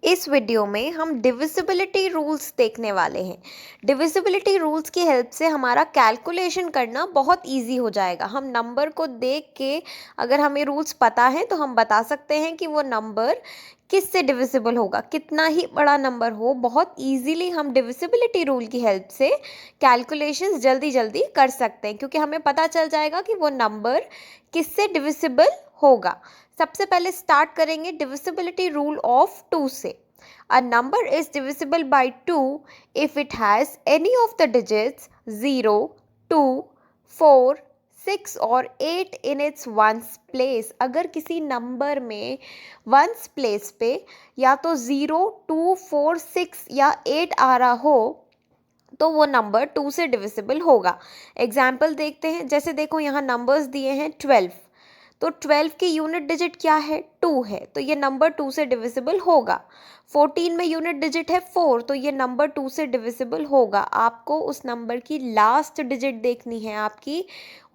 इस वीडियो में हम डिविजिबिलिटी रूल्स देखने वाले हैं। डिविजिबिलिटी रूल्स की हेल्प से हमारा कैलकुलेशन करना बहुत इजी हो जाएगा। हम नंबर को देख के अगर हमें रूल्स पता है तो हम बता सकते हैं कि वो नंबर किस से डिविजिबल होगा। कितना ही बड़ा नंबर हो, बहुत इजीली हम डिविजिबिलिटी रूल की हेल्प से कैलकुलेशंस जल्दी जल्दी कर सकते हैं, क्योंकि हमें पता चल जाएगा कि वो नंबर किससे डिविजिबल होगा। सबसे पहले स्टार्ट करेंगे डिविजिबिलिटी रूल ऑफ 2 से। A number is divisible by 2 if it has any of the digits 0, 2, 4, 6 और 8 in its ones place। अगर किसी नंबर में वंस प्लेस पे या तो 0, 2, 4, 6 या 8 आ रहा हो तो वो नंबर 2 से डिविजिबल होगा। एग्जाम्पल देखते हैं, जैसे देखो यहाँ नंबर्स दिए हैं 12, तो 12 की यूनिट डिजिट क्या है? 2 है, तो ये नंबर 2 से डिविजिबल होगा। 14 में यूनिट डिजिट है 4, तो ये नंबर 2 से डिविजिबल होगा। आपको उस नंबर की लास्ट डिजिट देखनी है, आपकी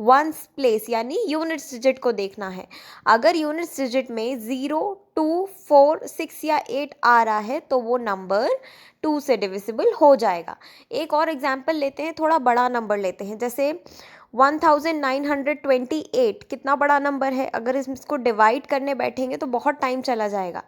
वंस प्लेस यानी यूनिट्स डिजिट को देखना है। अगर यूनिट्स डिजिट में 0, 2, 4, 6 या 8 आ रहा है तो वो नंबर 2 से डिविजिबल हो जाएगा। एक और एग्जाम्पल लेते हैं, थोड़ा बड़ा नंबर लेते हैं, जैसे 1928 कितना बड़ा नंबर है। अगर इसको डिवाइड करने बैठेंगे तो बहुत टाइम चला जाएगा।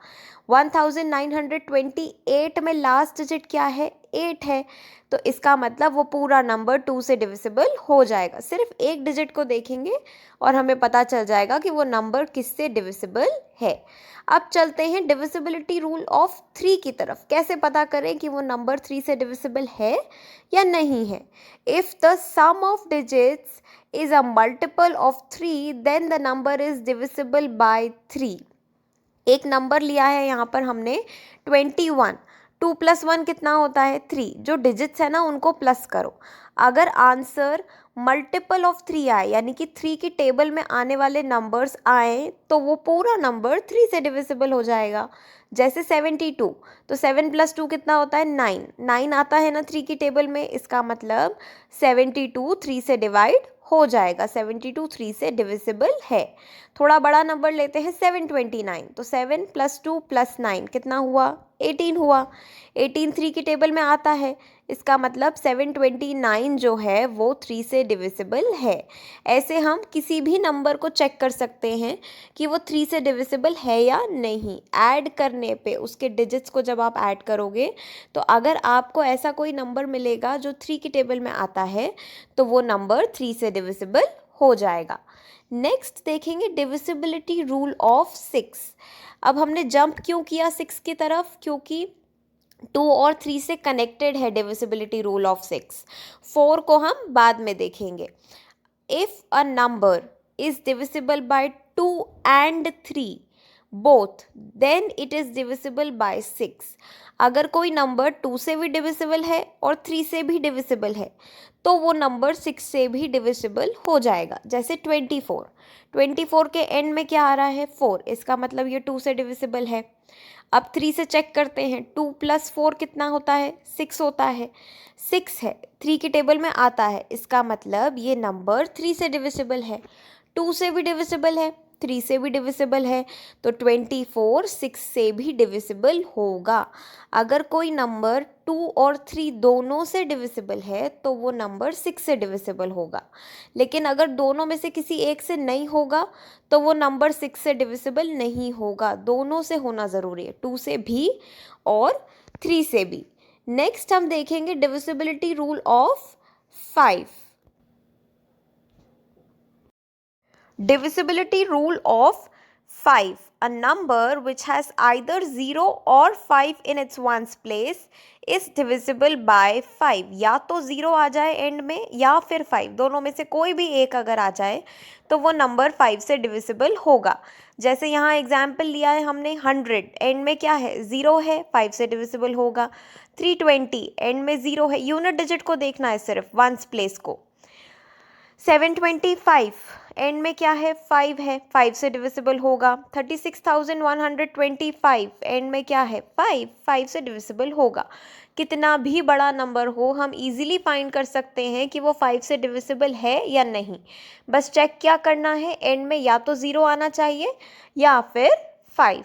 1928 में लास्ट डिजिट क्या है? 8 है, तो इसका मतलब वो पूरा नंबर 2 से डिविजिबल हो जाएगा। सिर्फ एक डिजिट को देखेंगे और हमें पता चल जाएगा कि वो नंबर किससे डिविजिबल है। अब चलते हैं डिविजिबिलिटी रूल ऑफ 3 की तरफ। कैसे पता करें कि वो नंबर 3 से डिविजिबल है या नहीं है? If the sum of digits is a multiple of 3 then the number is divisible by 3। एक नंबर लिया है यहाँ पर हमने 21, 2 + 1 कितना होता है? 3। जो डिजिट्स है ना उनको प्लस करो। अगर आंसर मल्टीपल ऑफ 3 आए यानी कि 3 की टेबल में आने वाले नंबर्स आए तो वो पूरा नंबर 3 से डिविजिबल हो जाएगा। जैसे 72, तो 7 + 2 कितना होता है? 9। 9 आता है ना 3 की टेबल में, इसका मतलब 72 3 से डिवाइड हो जाएगा। 72 3 से डिविजिबल है। थोड़ा बड़ा नंबर लेते हैं 729, तो 7 + 2 + 9 कितना हुआ? 18 हुआ। 18 3 की टेबल में आता है, इसका मतलब 729 जो है वो 3 से डिविजिबल है। ऐसे हम किसी भी नंबर को चेक कर सकते हैं कि वो 3 से डिविजिबल है या नहीं। ऐड करने पे उसके डिजिट्स को जब आप ऐड करोगे तो अगर आपको ऐसा कोई नंबर मिलेगा जो 3 की टेबल में आता है तो वो नंबर 3 से डिविजिबल हो जाएगा। नेक्स्ट देखेंगे डिविजिबिलिटी रूल ऑफ 6। अब हमने जंप क्यों किया 6 की तरफ? क्योंकि 2 और 3 से कनेक्टेड है डिविजिबिलिटी रूल ऑफ 6। 4 को हम बाद में देखेंगे। If a number is divisible by 2 and 3 both then it is divisible by 6। अगर कोई नंबर 2 से भी डिविजिबल है और 3 से भी डिविजिबल है तो वो नंबर 6 से भी डिविजिबल हो जाएगा। जैसे 24, 24 के एंड में क्या आ रहा है? 4, इसका मतलब ये 2 से डिविजिबल है। अब 3 से चेक करते हैं, 2 + 4 कितना होता है? 6 होता है। 6 है, 3 की टेबल में आता है, इसका मतलब ये नंबर 3 से डिविजिबल है। 2 से भी डिविजिबल है, 3 से भी डिविजिबल है, तो 24 6 से भी डिविजिबल होगा। अगर कोई नंबर 2 और 3 दोनों से डिविजिबल है तो वो नंबर 6 से डिविजिबल होगा। लेकिन अगर दोनों में से किसी एक से नहीं होगा तो वो नंबर 6 से डिविजिबल नहीं होगा। दोनों से होना ज़रूरी है, 2 से भी और 3 से भी। नेक्स्ट हम देखेंगे divisibility rule of 5। Divisibility rule of 5. A number which has either 0 or 5 in its ones place is divisible by 5। या तो 0 आ जाए एंड में या फिर 5, दोनों में से कोई भी एक अगर आ जाए तो वो नंबर 5 से डिविजिबल होगा। जैसे यहाँ एग्जाम्पल लिया है हमने 100, एंड में क्या है? 0 है, 5 से डिविजिबल होगा। 320 एंड में 0 है, यूनिट डिजिट को देखना है सिर्फ, वंस प्लेस को। 725 एंड में क्या है? 5 है, 5 से डिविजिबल होगा। 36,125 एंड में क्या है? 5, 5 से डिविजिबल होगा। कितना भी बड़ा नंबर हो हम इजीली फाइंड कर सकते हैं कि वो 5 से डिविजिबल है या नहीं। बस चेक क्या करना है, एंड में या तो 0 आना चाहिए या फिर 5।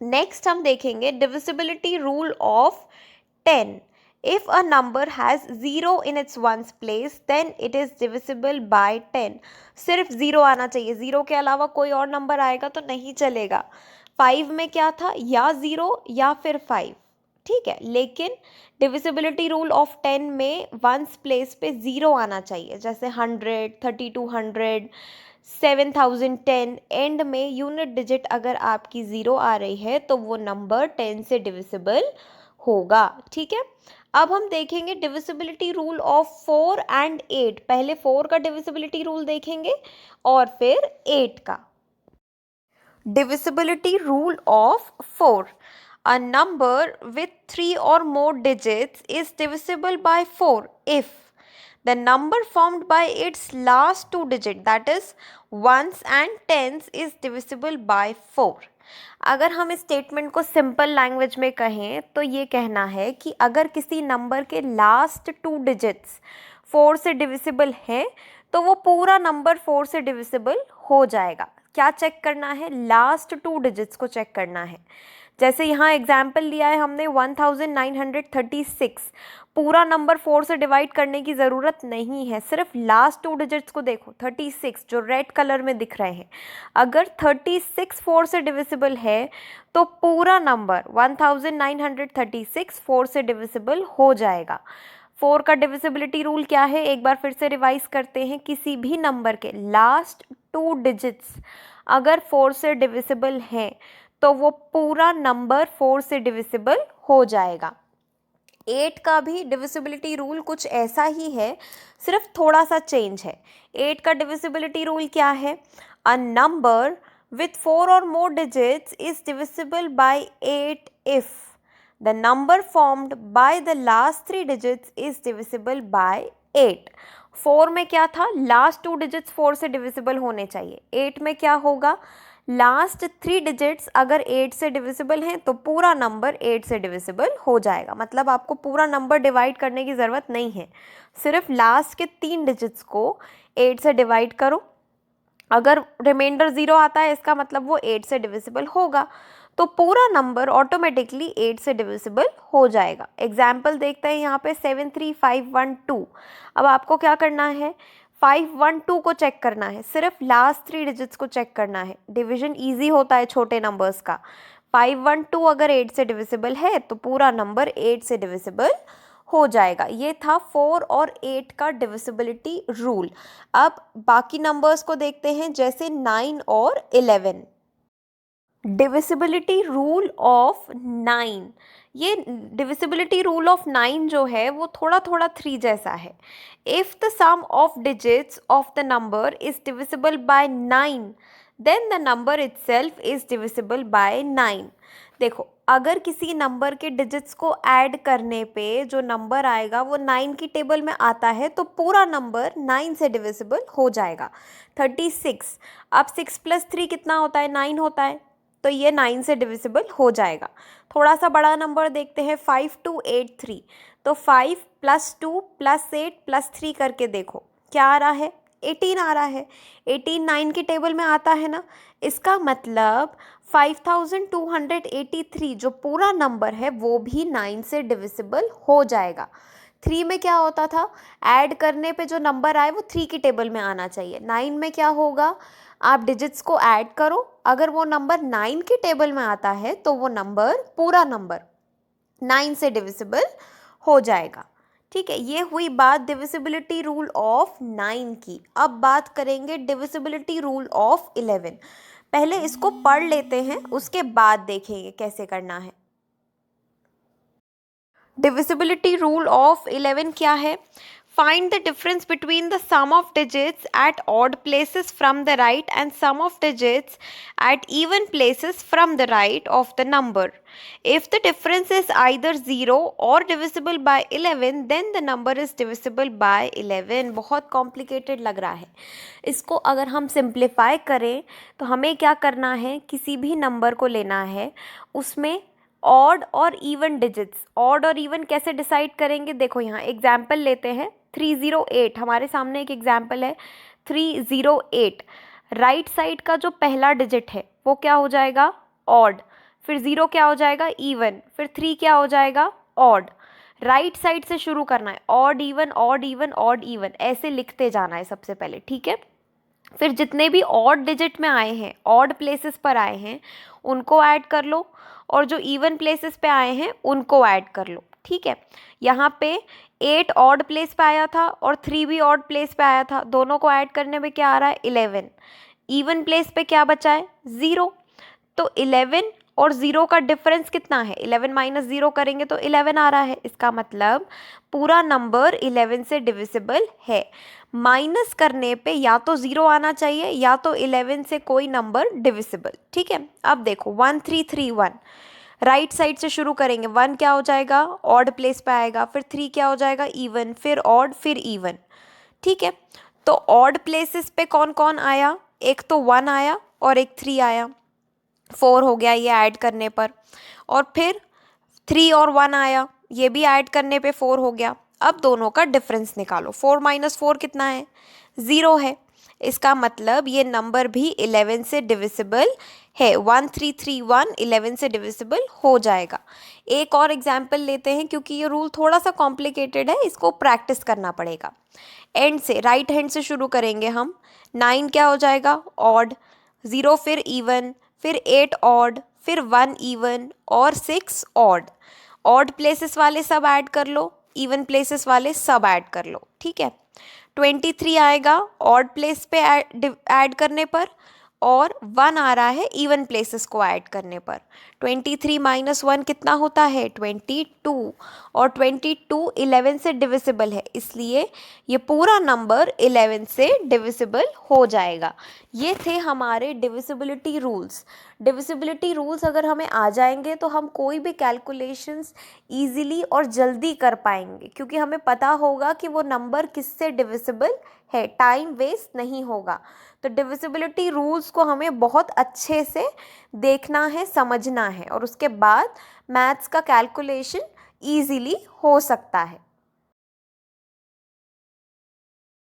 नेक्स्ट हम देखेंगे divisibility rule of 10. If a number has 0 in its ones place, then it is divisible by 10. सिर्फ 0 आना चाहिए, 0 के अलावा कोई और नंबर आएगा तो नहीं चलेगा। 5 में क्या था, या 0 या फिर 5, ठीक है। लेकिन डिविजिबिलिटी रूल ऑफ 10 में वंस प्लेस पे 0 आना चाहिए, जैसे 100, 3200, 7010। एंड में यूनिट डिजिट अगर आपकी 0 आ रही है तो वो नंबर 10 से डिविजिबल होगा, ठीक है। अब हम देखेंगे डिविजिबिलिटी रूल ऑफ 4 एंड 8। पहले 4 का डिविजिबिलिटी रूल देखेंगे और फिर 8 का। Divisibility rule of 4. A number with 3 or more digits is divisible by 4 if the number formed by its last two digits, that is ones and tens, is divisible by 4. अगर हम इस statement को simple language में कहें तो ये कहना है कि अगर किसी नंबर के लास्ट 2 डिजिट्स 4 से डिविजिबल हैं तो वो पूरा नंबर 4 से डिविजिबल हो जाएगा। क्या चेक करना है, लास्ट 2 डिजिट्स को चेक करना है। जैसे यहाँ एग्जाम्पल लिया है हमने 1936, पूरा नंबर 4 से डिवाइड करने की ज़रूरत नहीं है, सिर्फ लास्ट 2 डिजिट्स को देखो। 36 जो रेड कलर में दिख रहे हैं, अगर 36 4 से डिविजिबल है तो पूरा नंबर 1936 4 से डिविजिबल हो जाएगा। 4 का डिविजिबिलिटी रूल क्या है, एक बार फिर से रिवाइज करते हैं। किसी भी नंबर के लास्ट 2 डिजिट्स अगर 4 से डिविजिबल हैं तो वो पूरा नंबर 4 से डिविजिबल हो जाएगा। 8 का भी डिविजिबिलिटी रूल कुछ ऐसा ही है, सिर्फ थोड़ा सा चेंज है। 8 का डिविजिबिलिटी रूल क्या है, अ नंबर विथ 4 और मोर digits is divisible bye 8 if the number formed by the last 3 digits is divisible bye 8। 4 में क्या था, लास्ट 2 डिजिट्स 4 से डिविजिबल होने चाहिए। 8 में क्या होगा, लास्ट 3 डिजिट्स अगर 8 से डिविजिबल हैं तो पूरा नंबर 8 से डिविजिबल हो जाएगा। मतलब आपको पूरा नंबर डिवाइड करने की ज़रूरत नहीं है, सिर्फ लास्ट के 3 डिजिट्स को 8 से डिवाइड करो। अगर रिमाइंडर 0 आता है इसका मतलब वो 8 से डिविजिबल होगा, तो पूरा नंबर ऑटोमेटिकली 8 से डिविजिबल हो जाएगा। एग्जाम्पल देखते हैं यहाँ पे 73512। अब आपको क्या करना है, 512 को चेक करना है, सिर्फ लास्ट 3 डिजिट्स को चेक करना है। डिवीजन इजी होता है छोटे नंबर्स का। 512 अगर 8 से डिविजिबल है तो पूरा नंबर 8 से डिविजिबल हो जाएगा। ये था 4 और 8 का डिविजिबिलिटी रूल। अब बाकी नंबर्स को देखते हैं, जैसे 9 और 11। डिविजिबिलिटी रूल ऑफ 9, ये डिविजिबिलिटी रूल ऑफ 9 जो है वो थोड़ा थोड़ा 3 जैसा है। If the sum of digits of the number is divisible by 9 then the number itself is divisible by 9। देखो, अगर किसी नंबर के डिजिट्स को ऐड करने पे जो नंबर आएगा वो 9 की टेबल में आता है तो पूरा नंबर 9 से डिविजिबल हो जाएगा। 36, अब 6 + 3 कितना होता है, 9 होता है, तो ये 9 से डिविजिबल हो जाएगा। थोड़ा सा बड़ा नंबर देखते हैं, 5283, तो 5 + 2 + 8 + 3 करके देखो क्या आ रहा है, 18 आ रहा है। 18 9 की टेबल में आता है ना, इसका मतलब 5283 जो पूरा नंबर है वो भी 9 से डिविजिबल हो जाएगा। 3 में क्या होता था, ऐड करने पे जो नंबर आए वो 3 की टेबल में आना चाहिए। 9 में क्या होगा, आप डिजिट्स को ऐड करो, अगर वो नंबर 9 की टेबल में आता है तो वो नंबर, पूरा नंबर 9 से डिविजिबल हो जाएगा। ठीक है, ये हुई बात डिविजिबिलिटी रूल ऑफ 9 की। अब बात करेंगे डिविजिबिलिटी रूल ऑफ 11। पहले इसको पढ़ लेते हैं, उसके बाद देखेंगे कैसे करना है। डिविजिबिलिटी रूल ऑफ 11 क्या है, find the difference between the sum of digits at odd places from the right and sum of digits at even places from the right of the number. If the difference is either 0 or divisible by 11 then the number is divisible by 11। बहुत complicated लग रहा है। इसको अगर हम simplify करें तो हमें क्या करना है, किसी भी नंबर को लेना है, उसमें ऑड और इवन डिजिट्स। ऑड और इवन कैसे डिसाइड करेंगे, देखो यहाँ एग्जाम्पल लेते हैं 308। हमारे सामने एक एग्जाम्पल है 308। राइट साइड का जो पहला डिजिट है वो क्या हो जाएगा, ऑड, फिर 0 क्या हो जाएगा, इवन, फिर 3 क्या हो जाएगा, ऑड। राइट साइड से शुरू करना है, odd even odd even odd even, ऐसे लिखते जाना है सबसे पहले, ठीक है। फिर जितने भी ऑड डिजिट में आए हैं, ऑड प्लेसेस पर आए हैं, उनको ऐड कर लो, और जो इवन प्लेसेस पे आए हैं उनको ऐड कर लो, ठीक है। यहाँ पे 8 ऑड प्लेस पे आया था और 3 भी ऑड प्लेस पे आया था, दोनों को ऐड करने में क्या आ रहा है, 11। इवन प्लेस पे क्या बचा है, 0। तो 11 और 0 का डिफरेंस कितना है, 11 माइनस 0 करेंगे तो 11 आ रहा है। इसका मतलब पूरा नंबर 11 से डिविजिबल है। माइनस करने पे या तो 0 आना चाहिए या तो 11 से कोई नंबर डिविजिबल, ठीक है। अब देखो 1331, राइट साइड से शुरू करेंगे, 1 क्या हो जाएगा, ऑड प्लेस पे आएगा, फिर 3 क्या हो जाएगा, इवन, फिर ऑड, फिर इवन, ठीक है। तो ऑड प्लेसेस पे कौन कौन आया, एक तो 1 आया और एक 3 आया, 4 हो गया ये ऐड करने पर। और फिर 3 और 1 आया, ये भी ऐड करने पे 4 हो गया। अब दोनों का डिफरेंस निकालो, 4 माइनस 4 कितना है, 0 है। इसका मतलब ये नंबर भी 11 से डिविजिबल है, 1331 11 से डिविजिबल हो जाएगा। एक और एग्जाम्पल लेते हैं, क्योंकि ये रूल थोड़ा सा कॉम्प्लिकेटेड है, इसको प्रैक्टिस करना पड़ेगा। एंड से, राइट हैंड से शुरू करेंगे हम। 9 क्या हो जाएगा, ऑड, 0 फिर इवन, फिर 8 ऑड, फिर 1 इवन और 6 ऑड। ऑड प्लेसेस वाले सब ऐड कर लो, इवन प्लेसेस वाले सब ऐड कर लो, ठीक है। 23 आएगा ऑड प्लेस पे ऐड करने पर, और 1 आ रहा है इवन प्लेसेस को ऐड करने पर। 23 माइनस 1 कितना होता है, 22, और 22 11 से डिविजिबल है, इसलिए ये पूरा नंबर 11 से डिविजिबल हो जाएगा। ये थे हमारे डिविजिबिलिटी रूल्स। डिविजिबिलिटी रूल्स अगर हमें आ जाएंगे तो हम कोई भी कैलकुलेशंस ईजिली और जल्दी कर पाएंगे, क्योंकि हमें पता होगा कि वो नंबर किससे डिविजिबल है, टाइम वेस्ट नहीं होगा। तो डिविजिबिलिटी रूल्स को हमें बहुत अच्छे से देखना है, समझना है, और उसके बाद मैथ्स का कैलकुलेशन ईजिली हो सकता है।